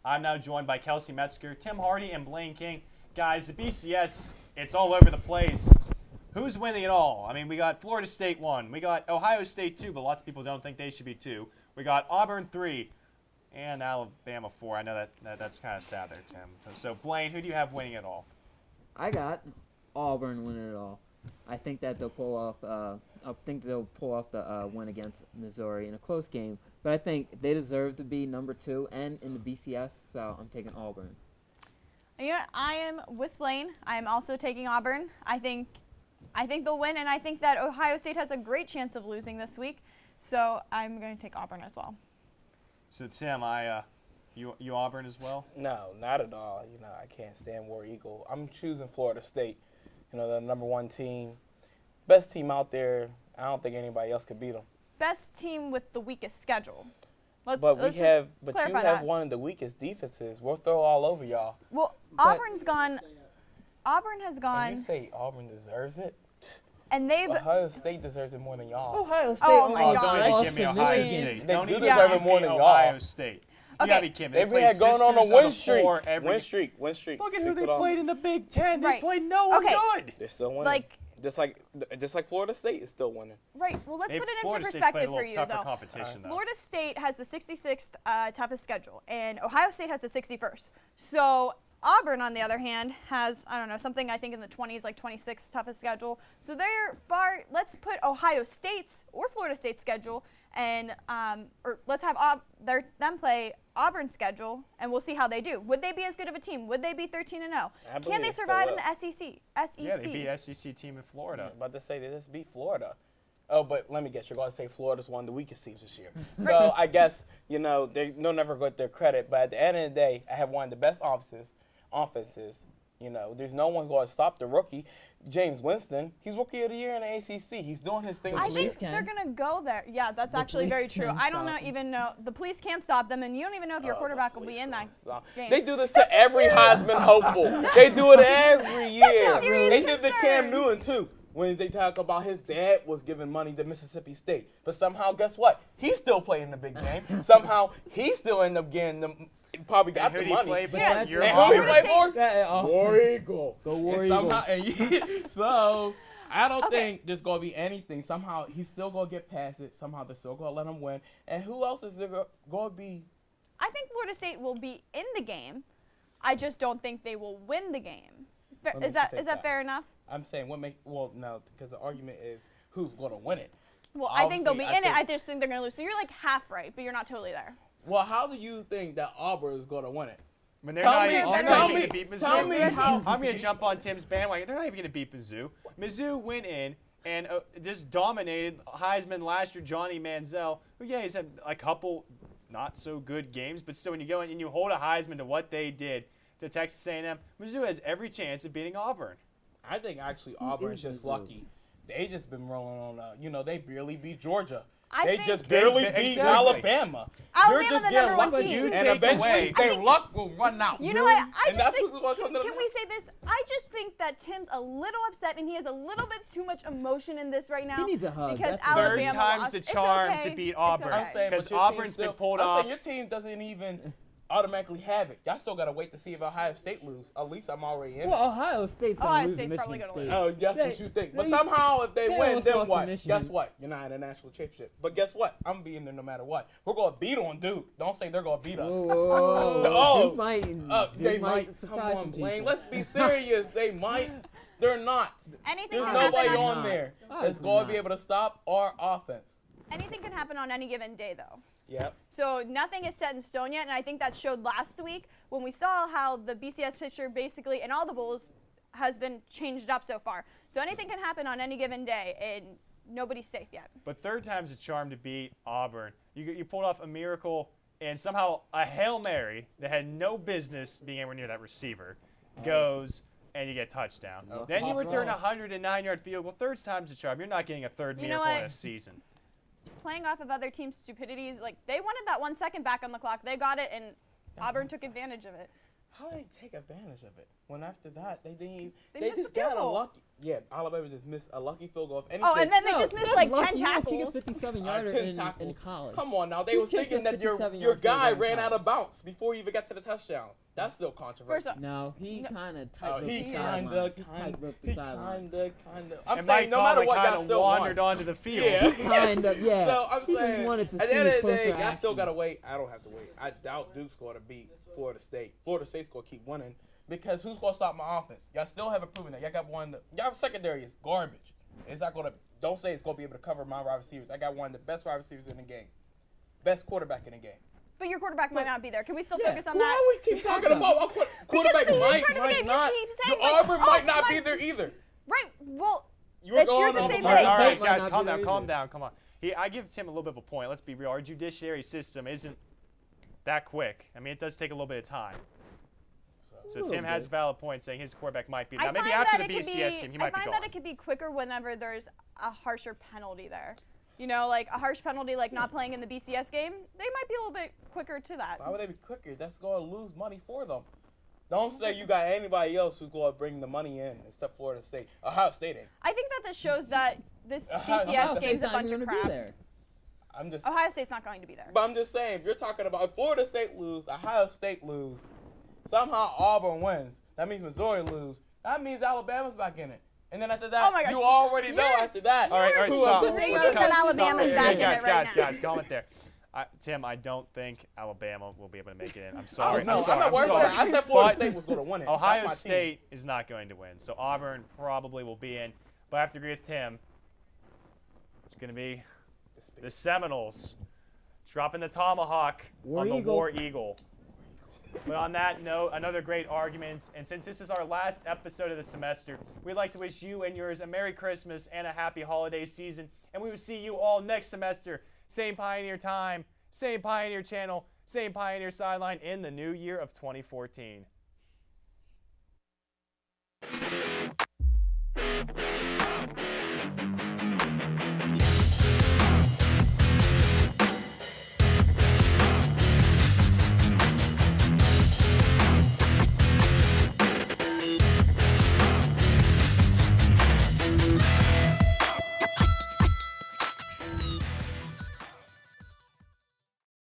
I'm now joined by Kelsie Metzgar, Tim Hardy, and Blaine King. Guys, the BCS, it's all over the place. Who's winning it all? I mean, we got Florida State 1. We got Ohio State 2, but lots of people don't think they should be 2. We got Auburn 3 and Alabama 4. I know that's kind of sad there, Tim. So, Blaine, who do you have winning it all? I got Auburn winning it all. I think that they'll pull off. The win against Missouri in a close game. But I think they deserve to be number 2 and in the BCS. So I'm taking Auburn. Yeah, I am with Blaine. I am also taking Auburn. I think they'll win, and I think that Ohio State has a great chance of losing this week. So I'm going to take Auburn as well. So Tim, you Auburn as well? No, not at all. I can't stand War Eagle. I'm choosing Florida State. The number 1 team, best team out there. I don't think anybody else could beat them. Best team with the weakest schedule. But you have one of the weakest defenses. We'll throw all over y'all. Well, Auburn has gone. And you say Auburn deserves it? And Ohio State deserves it more than y'all. Ohio State. Oh my God! Don't give me Ohio State. They Don't do even deserve it give more me than Ohio y'all. State. Okay. You gotta be kidding me. They've had going on a win streak. Win streak. Look at who they played in the Big Ten. They Right. played no one good. They're still winning. Just like Florida State is still winning. Right. Well, let's put it into Florida State's played perspective a for little you, tougher though. competition, though. Florida State has the 66th toughest schedule, and Ohio State has the 61st. So Auburn, on the other hand, has, something I think in the 20s, like 26th toughest schedule. So they're far. Let's put Ohio State's or Florida State's schedule, and or let's have them play Auburn's schedule, and we'll see how they do. Would they be as good of a team? Would they be 13-0? Can they survive in the SEC? Yeah, they beat SEC team in Florida. I'm about to say they just beat Florida. Oh, but let me guess, you're going to say Florida's one of the weakest teams this year. So I guess, they'll never get their credit. But at the end of the day, I have one of the best offenses. There's no one going to stop the rookie. James Winston, he's Rookie of the Year in the ACC. He's doing his thing. I think they're going to go there. Yeah, that's actually very true. I don't even know. The police can't stop them, and you don't even know if your quarterback will be in that game. They do this to every Heisman hopeful. They do it every year. They did the Cam Newton, too, when they talk about his dad was giving money to Mississippi State. But somehow, guess what? He still played in the big game. Somehow, he still ended up getting the probably got the money. Play and who he played for? War Eagle. Go War Eagle. So I don't think there's going to be anything. Somehow he's still going to get past it. Somehow they're still going to let him win. And who else is there going to be? I think Florida State will be in the game. I just don't think they will win the game. Is that fair enough? I'm saying no, because the argument is who's going to win it. Well, I think they'll be in it. I just think they're going to lose. So you're like half right, but you're not totally there. Well, how do you think that Auburn is going to win it? When they're not going to beat Mizzou. Tell me how. I'm going to jump on Tim's bandwagon. They're not even going to beat Mizzou. Mizzou went in and just dominated Heisman last year, Johnny Manziel. Who, he's had a couple not so good games, but still when you go in and you hold a Heisman to what they did to Texas A&M, Mizzou has every chance of beating Auburn. I think actually Auburn's just lucky. They just been rolling on, they barely beat Georgia. They just barely beat Alabama. Alabama's the number 1 team. And eventually their luck will run out. You know what? I just think, can we say this? I just think that Tim's a little upset and he has a little bit too much emotion in this right now. He needs a hug. Because Third Alabama time's lost. the charm to beat Auburn. Because Auburn's been pulled off. Your team doesn't even automatically have it. Y'all still got to wait to see if Ohio State lose. At least I'm already in. Well, Ohio State's going to lose to Michigan probably going to State. lose. Oh, that's what you think. But somehow if they win, then what? Michigan. Guess what? You're not in a national championship. But guess what? I'm being there no matter what. We're going to beat on Duke. Don't say they're going to beat us. Duke they might. Come surprise on, some Blaine. people. Let's be serious. They might. They're not. Anything There's can nobody happen on there that's going to be able to stop our offense. Anything can happen on any given day, though. Yep. So nothing is set in stone yet, and I think that showed last week when we saw how the BCS picture basically in all the bowls has been changed up so far. So anything can happen on any given day, and nobody's safe yet. But third time's a charm to beat Auburn. You pulled off a miracle, and somehow a Hail Mary that had no business being anywhere near that receiver goes, and you get a touchdown. Then you return a 109-yard field goal. Third time's a charm. You're not getting a third miracle in a season. Playing off of other teams' stupidities, like they wanted that 1 second back on the clock. They got it, and Auburn took advantage of it. How did they take advantage of it? When after that they didn't. They They missed just the field got a goal. lucky. Yeah, Alabama just missed a lucky field goal. If anything, Oh, and then they No, just missed that's like lucky. 10 You don't kick a tackles. 57-yarder 10 in tackles. college. Come on now, they Who was kicks a thinking that your 57-yard guy field goal in ran out of college? bounds before he even got to the touchdown. That's still controversial. First off, No, he kind of Oh, tight-roped he the sideline. He tight-roped the sideline. I'm And saying Mike no matter Tomlin what, kind y'all of still wandered won. onto the field. Yeah. Kind of, yeah. So I'm He just saying, wanted to at the end see of the day, closer y'all still action. gotta wait. I don't have to wait. I doubt Duke's going to beat Florida State. Florida State's going to keep winning because who's going to stop my offense? Y'all still haven't proven that. Y'all got one. Y'all secondary is garbage. It's not going to. Don't say it's going to be able to cover my wide receivers. I got one of the best wide receivers in the game, best quarterback in the game. but your quarterback might not be there. Can we still Yeah, focus on Why that? we keep talking about my quarterback? Because Might part of the game, you not. keep Your saying, like, Auburn oh, might not be Mike- there either. Right. Well, You were It's going yours the on same before. All right, thing. all right, Might guys, not calm be down, there calm either. down, come on. I give Tim a little bit of a point. Let's be real. Our judiciary system isn't that quick. I mean, it does take a little bit of time. So Tim has a valid point saying his quarterback might be. Now, maybe after the BCS game, he might be I find gone. that it could be quicker whenever there's a harsher penalty there. You know, like a harsh penalty, like not playing in the BCS game, they might be a little bit quicker to that. Why would they be quicker? That's going to lose money for them. Don't say you got anybody else who's going to bring the money in except Florida State. Ohio State ain't. I think that this shows that this Ohio BCS State's game's a not bunch even of gonna be crap. there. I'm just. Ohio State's not going to be there. But I'm just saying, if you're talking about if Florida State lose, Ohio State lose, somehow Auburn wins, that means Missouri lose. That means Alabama's back in it. And then after that, Oh my gosh, you already know you're- after that. All right, who stop. else- Big Let's Oak cut- and stop. Alabama's Hey, back in guys, it right guys, now. comment there. Tim, I don't think Alabama will be able to make it in. I'm sorry. No, I'm sorry. I'm not worried sorry. about that. I said Florida But State was going to win it. That's Ohio my team. State is not going to win, so Auburn probably will be in. But I have to agree with Tim. It's going to be the Seminoles dropping the tomahawk War on the Eagle. War Eagle. But on that note, another great argument. And since this is our last episode of the semester, we'd like to wish you and yours a Merry Christmas and a Happy Holiday season. And we will see you all next semester. Same Pioneer time, same Pioneer channel, same Pioneer sideline in the new year of 2014.